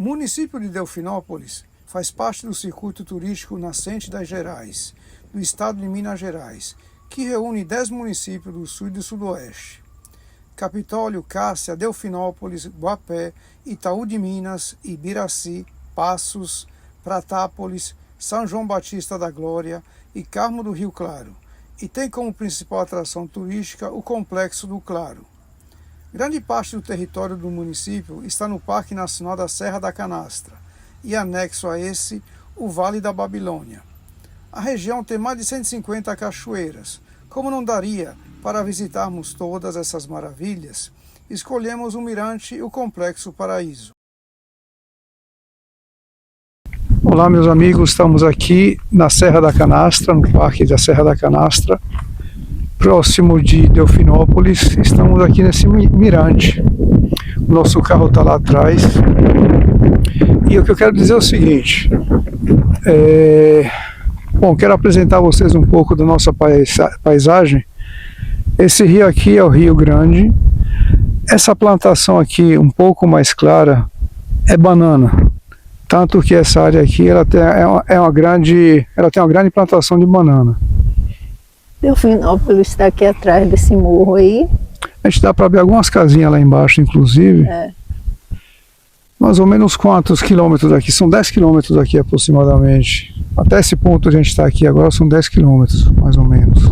município de Delfinópolis faz parte do circuito turístico Nascente das Gerais, do estado de Minas Gerais, que reúne 10 municípios do sul e do sudoeste. Capitólio, Cássia, Delfinópolis, Guapé, Itaú de Minas, Ibiraci, Passos, Pratápolis, São João Batista da Glória e Carmo do Rio Claro, e tem como principal atração turística o Complexo do Claro. Grande parte do território do município está no Parque Nacional da Serra da Canastra e anexo a esse o Vale da Babilônia. A região tem mais de 150 cachoeiras. Como não daria para visitarmos todas essas maravilhas, escolhemos o Mirante e o Complexo Paraíso. Olá, meus amigos, estamos aqui na Serra da Canastra, no Parque da Serra da Canastra, próximo de Delfinópolis. Estamos aqui nesse mirante. O nosso carro está lá atrás. E o que eu quero dizer é o seguinte. Bom, quero apresentar a vocês um pouco da nossa paisagem. Esse rio aqui é o Rio Grande. Essa plantação aqui, um pouco mais clara, é banana. Tanto que essa área aqui ela tem uma grande plantação de banana. Delfinópolis está aqui atrás desse morro aí. A gente dá para ver algumas casinhas lá embaixo, inclusive. Mais ou menos quantos quilômetros daqui? São 10 quilômetros daqui aproximadamente. Até esse ponto a gente está aqui agora são 10 quilômetros, mais ou menos.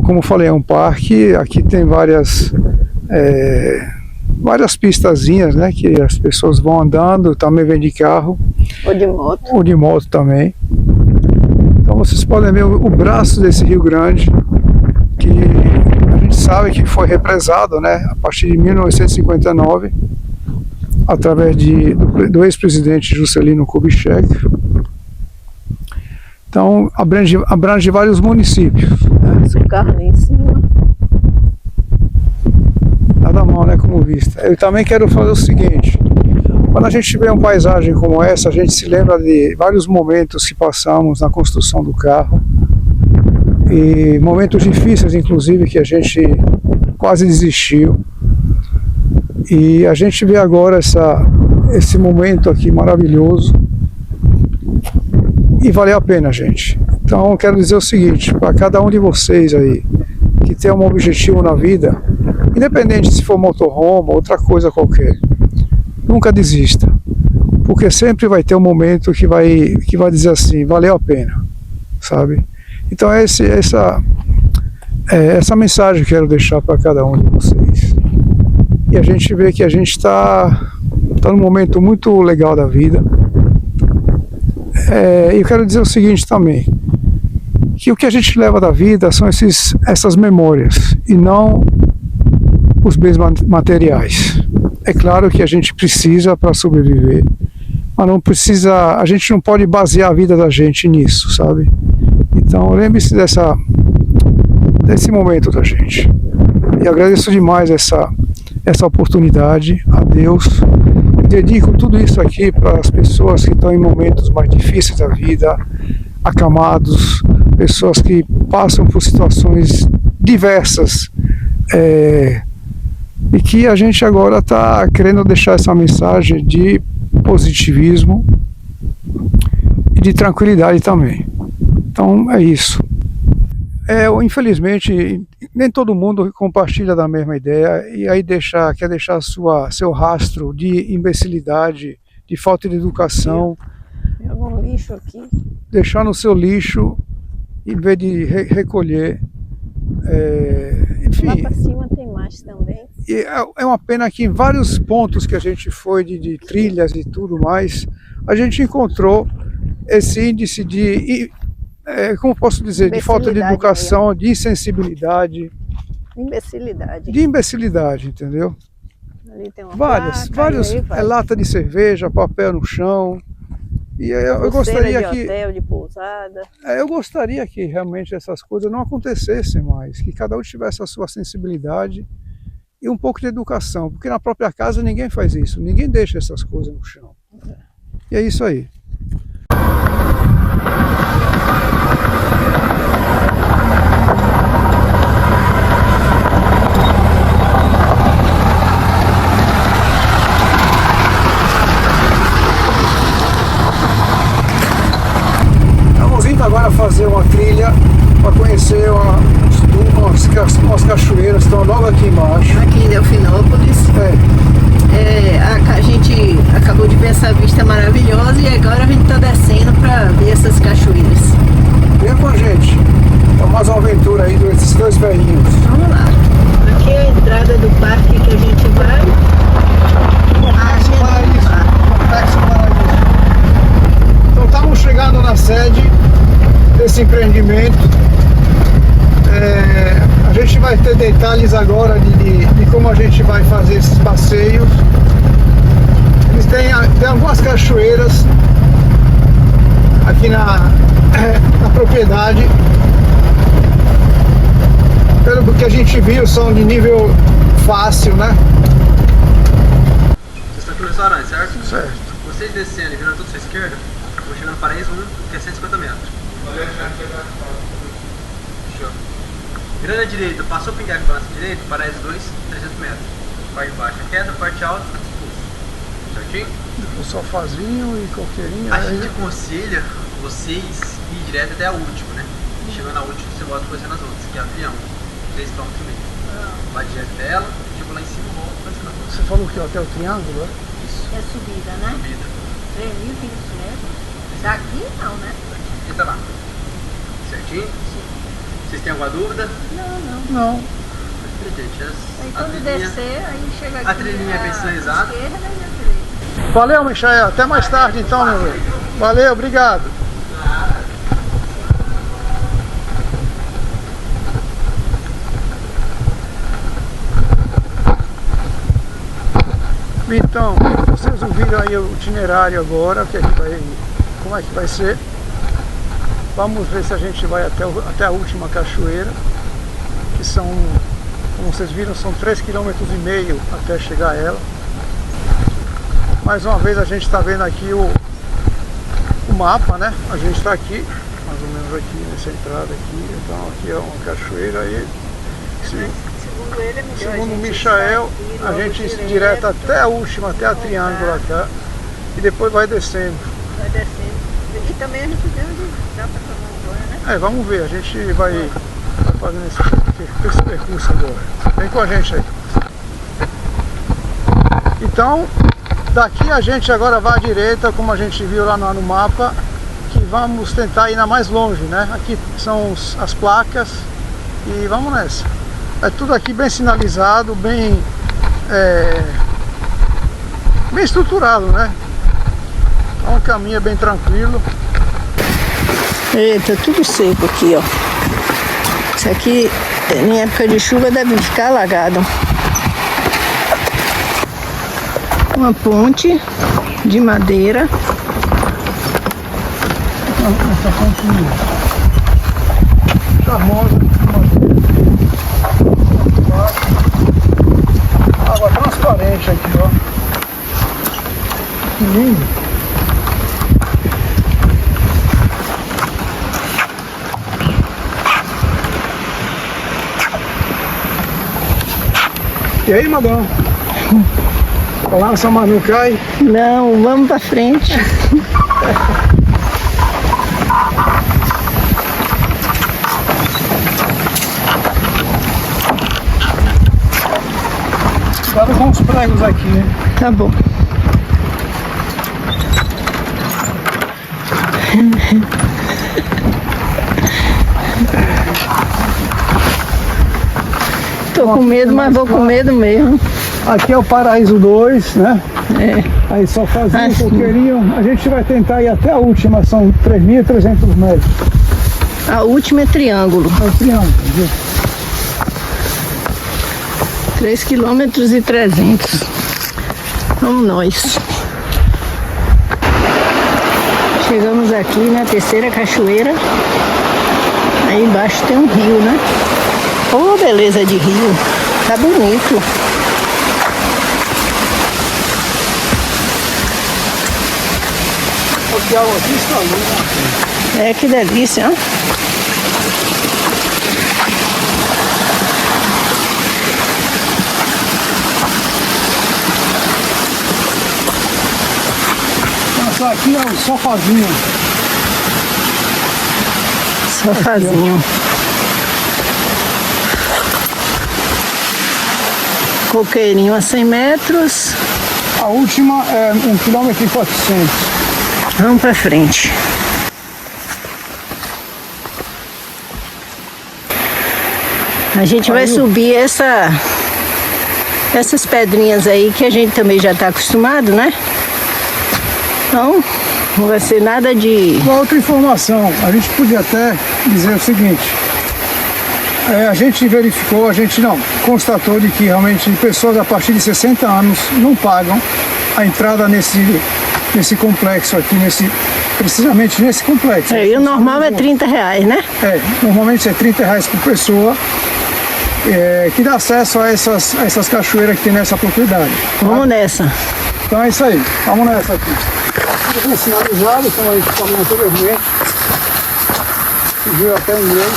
Como eu falei, é um parque. Aqui tem várias pistazinhas, né? Que as pessoas vão andando, também vem de carro. Ou de moto. Ou de moto também. Então vocês podem ver o braço desse Rio Grande, que a gente sabe que foi represado, né, a partir de 1959, através do ex-presidente Juscelino Kubitschek. Então abrange vários municípios. O carro lá em cima. Nada mal, né, como vista. Eu também quero fazer o seguinte. Quando a gente vê uma paisagem como essa, a gente se lembra de vários momentos que passamos na construção do carro e momentos difíceis, inclusive, que a gente quase desistiu. E a gente vê agora esse momento aqui maravilhoso e valeu a pena, gente. Então eu quero dizer o seguinte, para cada um de vocês aí que tem um objetivo na vida, independente se for motorhome ou outra coisa qualquer, nunca desista, porque sempre vai ter um momento que vai dizer assim, valeu a pena, sabe? Então é essa mensagem que eu quero deixar para cada um de vocês. E a gente vê que a gente está num momento muito legal da vida. E eu quero dizer o seguinte também, que o que a gente leva da vida são essas memórias, e não os bens materiais. É claro que a gente precisa para sobreviver, mas não precisa, a gente não pode basear a vida da gente nisso, sabe? Então lembre-se desse momento da gente. E agradeço demais essa oportunidade a Deus. Dedico tudo isso aqui para as pessoas que estão em momentos mais difíceis da vida, acamados, pessoas que passam por situações diversas, e que a gente agora está querendo deixar essa mensagem de positivismo e de tranquilidade também. Então é isso. Infelizmente nem todo mundo compartilha da mesma ideia e aí quer deixar seu rastro de imbecilidade, de falta de educação. Tem algum lixo aqui? Deixar no seu lixo em vez de recolher. Enfim. Lá para cima tem mais também. E é uma pena que em vários pontos que a gente foi de trilhas e tudo mais, a gente encontrou esse índice como posso dizer, de falta de educação, de insensibilidade. De imbecilidade, entendeu? Ali tem uma vários, lata de cerveja, papel no chão. E eu gostaria que hotel, de pousada. Eu gostaria que realmente essas coisas não acontecessem mais, que cada um tivesse a sua sensibilidade e um pouco de educação, porque na própria casa ninguém faz isso, ninguém deixa essas coisas no chão. E é isso aí. ver umas cachoeiras que estão logo aqui embaixo. Aqui em Delfinópolis. A gente acabou de ver essa vista maravilhosa e agora a gente está descendo para ver essas cachoeiras. Vem com a gente. É mais uma aventura aí desses dois velhinhos. Vamos lá. Aqui é a entrada do parque que a gente vai. Complexo Paraíso. Então estamos chegando na sede desse empreendimento. A gente vai ter detalhes agora de como a gente vai fazer esses passeios. Eles têm algumas cachoeiras aqui na propriedade. Pelo que a gente viu, são de nível fácil, né? Vocês estão aqui no restaurante, certo? Certo. Vocês descendo e virando tudo à sua esquerda, vou chegar no Paraíso 1, que é 150 metros. Show. Virando à direita, passou o pingueiro para a direita, Paraíso 2, 300 metros. Parte baixa, queda, parte alta, certinho? Um sofazinho e coqueirinha. A gente aconselha vocês ir direto até a última, né? Chegando na última, você volta conhecendo as outras, que é a Triângulo, 3 km e meio. Vai direto dela, chegou lá em cima e volta conhecendo as outras. Você falou que até o Triângulo, né? É subida, né? Subida. 3.500 metros. Daqui não, né? E tá lá. Certinho? Vocês têm alguma dúvida? Não. Gente, Aí a quando trilhinha- descer, aí chega aqui. a trilhinha é bem sinalizada. Esquerda e a direita. Valeu, Michael. Até mais tarde então, meu velho. Valeu, obrigado. Então, vocês ouviram aí o itinerário agora, como é que vai ser. Vamos ver se a gente vai até a última cachoeira, que são, como vocês viram, são 3,5 km até chegar a ela. Mais uma vez a gente está vendo aqui o mapa, né? A gente está aqui, mais ou menos aqui nessa entrada aqui. Então aqui é uma cachoeira aí. Segundo ele, é melhor Segundo a o gente Michael, sair a logo gente ir direto, direto até a última, até a Triângulo cá. E depois vai descendo. vai descendo. E também a gente vê onde dá para tomar um banho, né? Vamos ver, a gente vai fazendo esse percurso agora. Vem com a gente aí. Então, daqui a gente agora vai à direita, como a gente viu lá no mapa, que vamos tentar ir na mais longe, né? Aqui são as placas e vamos nessa. É tudo aqui bem sinalizado, bem estruturado, né? Então o caminho é bem tranquilo. Eita, tudo seco aqui, ó. Isso aqui, em época de chuva, deve ficar alagado. Uma ponte de madeira. Essa ponte charmosa de madeira. Água transparente aqui, ó. Que lindo. E aí, Madão? Balança, mas não cai. Não, vamos pra frente. Cuidado com os pregos aqui, né? Tá bom. Tô com medo, mas vou com medo mesmo. Aqui é o Paraíso 2, né? Aí só fazia um Assim. coqueirinho. A gente vai tentar ir até a última, são 3.300 metros. A última é triângulo. É o triângulo, viu? 3,3 km. Vamos nós. Chegamos aqui na terceira cachoeira. Aí embaixo tem um rio, né? Oh, beleza de rio. Tá bonito. Aqui água cristalina. É, que delícia, ó. Essa aqui é o sofazinho. Sofazinho. Coqueirinho a 100 metros. A última é 1 km e 400. Vamos pra frente. A gente vai subir essas pedrinhas aí que a gente também já tá acostumado, né? Então, não vai ser nada de... Uma outra informação, a gente podia até dizer o seguinte, a gente verificou, a gente não, constatou de que realmente pessoas a partir de 60 anos não pagam a entrada nesse complexo aqui, precisamente nesse complexo. E o normal é R$30, né? Normalmente é R$30 por pessoa, que dá acesso a essas cachoeiras que tem nessa propriedade. Vamos nessa. Então é isso aí, vamos nessa aqui. Tudo bem sinalizado, como a gente falou anteriormente. Viu até em inglês.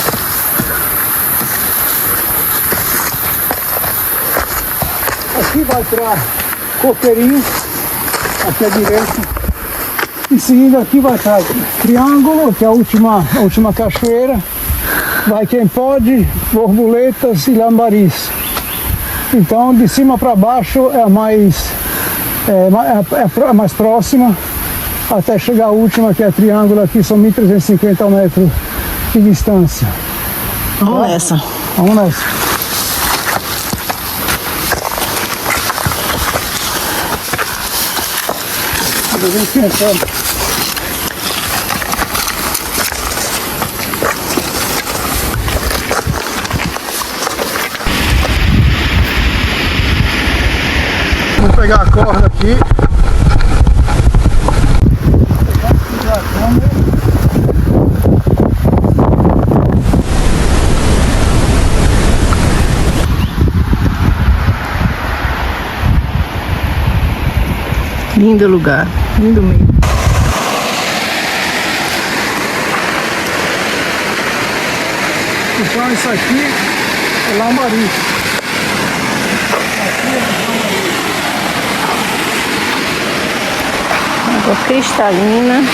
Aqui vai para Coqueirinho, aqui à direita. Em seguida aqui vai estar Triângulo, que é a última cachoeira. Vai Quem Pode, Borboletas e Lambaris. Então de cima para baixo é a mais próxima, até chegar a última, que é Triângulo, aqui são 1.350 metros de distância. Vamos nessa. Vamos nessa. Vou pegar a corda aqui. Lindo lugar, lindo mesmo. Então isso aqui é Lambari. Água cristalina.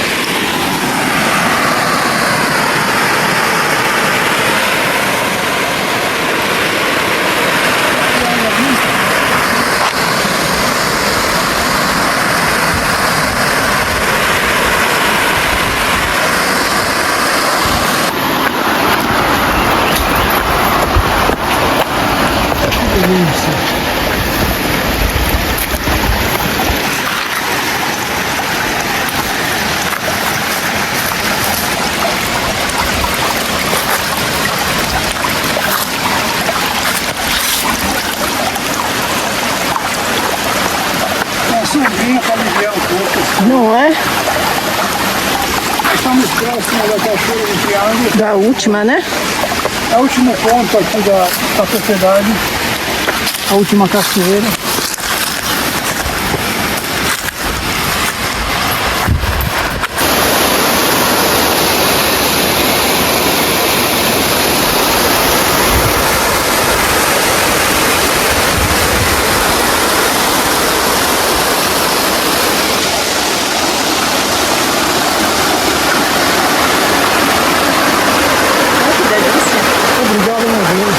Subir para aliviar um pouco. Não é? Estamos próximos da cachoeira do Triângulo. Da última, né? É o último ponto aqui da propriedade. A última cachoeira. Obrigado, meu Deus.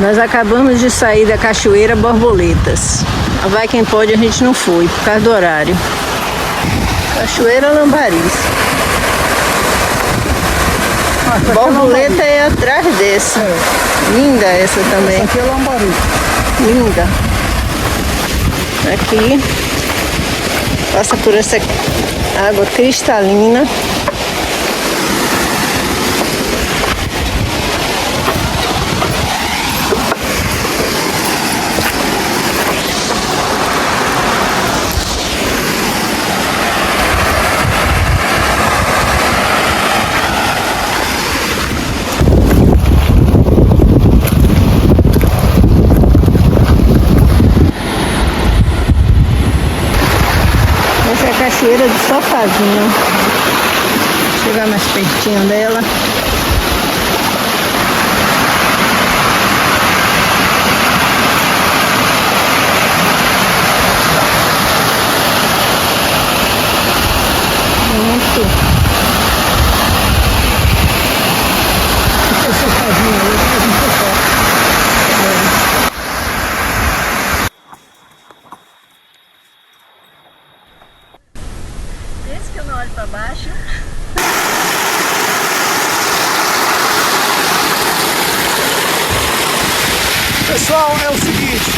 Nós acabamos de sair da Cachoeira Borboletas. A Vai Quem Pode a gente não foi, por causa do horário. Cachoeira Lambaris. Borboleta é atrás dessa. Linda essa também. Aqui é Lambari. Linda. Aqui. Passa por essa água cristalina. cachoeira de Sofazinho. Vou chegar mais pertinho dela. Muito. Esse Sofazinho aí, a gente fofoca. Esse que eu não olho para baixo. Pessoal, é o seguinte,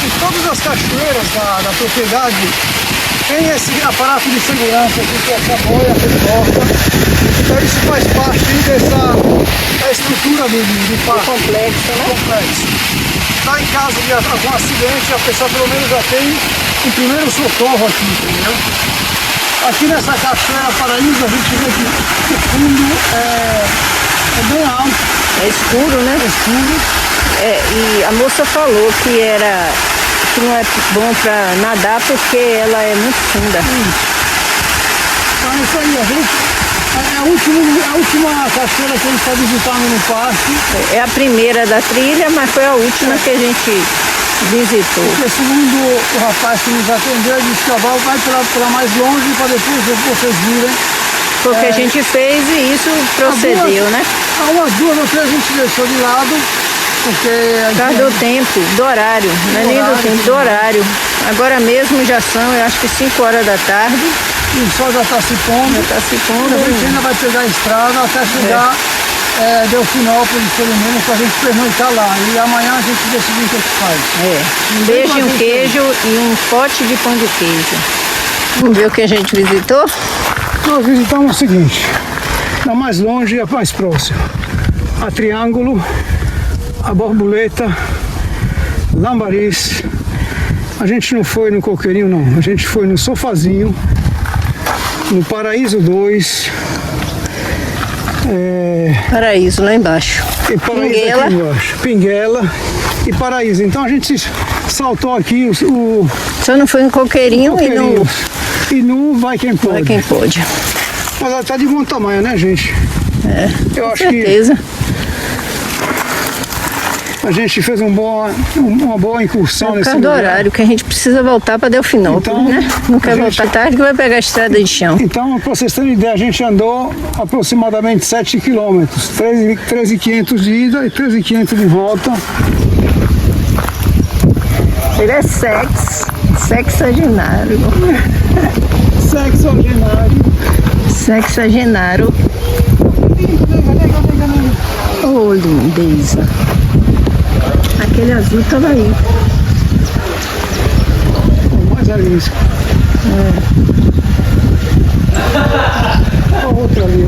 em todas as cachoeiras da propriedade tem esse aparato de segurança aqui, que é essa boia, porta. Então isso faz parte da estrutura do parque. Complexo, né? Complexo. Tá em caso de algum acidente, a pessoa pelo menos já tem o primeiro socorro aqui, entendeu? Aqui nessa cachoeira Paraíso a gente vê que o fundo é bem alto. É escuro, né? É escuro. E a moça falou que não é bom para nadar porque ela é muito funda. Então é isso aí, a gente. É a última cachoeira que a gente está visitando no parque. É a primeira da trilha, mas foi a última que a gente visitou. Porque segundo o rapaz que nos atendeu, ele disse que a Val vai pela mais longe para depois vocês virem. Porque a gente fez e isso procedeu, né? Umas 2 ou 3 a gente deixou de lado, porque a Por causa do tempo, do horário, não é nem do tempo, do horário. Agora mesmo já são, eu acho que 5 horas da tarde. E o sol já está se pondo. Já está se pondo. A gente ainda vai pegar a estrada até chegar Delfinópolis, pelo menos, para a gente pernoitar lá. E amanhã a gente decide o que faz. Um beijo e um queijo e um pote de pão de queijo. Vamos ver o que a gente visitou? Nós visitamos o seguinte, da mais longe e a mais próxima. A Triângulo, a Borboleta, Lambariz. A gente não foi no Coqueirinho não, a gente foi no Sofazinho, no Paraíso 2. Paraíso lá embaixo. E Paraíso Pinguela. aqui embaixo. Pinguela e Paraíso. Então a gente saltou aqui o Só não foi no Coqueirinho e no Vai Quem Pode. Vai Quem Pode. Mas ela tá de bom tamanho, né, gente? Eu Com acho certeza. que a gente fez uma boa incursão Por nesse causa do lugar. horário, que a gente precisa voltar para Delfinópolis, Então, né? Não quer a gente- voltar tarde que vai pegar a estrada de chão. Então, para vocês terem ideia, a gente andou aproximadamente 7 quilômetros, 13.500 de ida e 13.500 de volta. Ele é sexagenário. Sexagenário. Oh, lindeza. Aquele azul tava aí. Mais arisco. Olha o outro ali.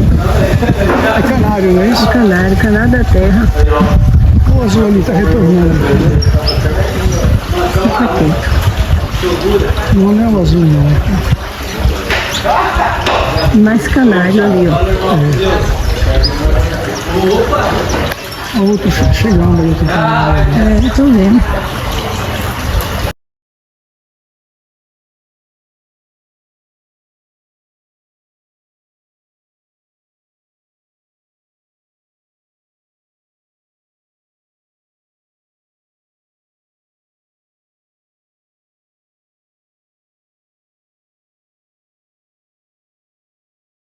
É canário, não é isso? Canário da terra. O azul ali está retornando. Não é o azul, não. Mais canário ali, ó. O outro chegando ali. Tô vendo.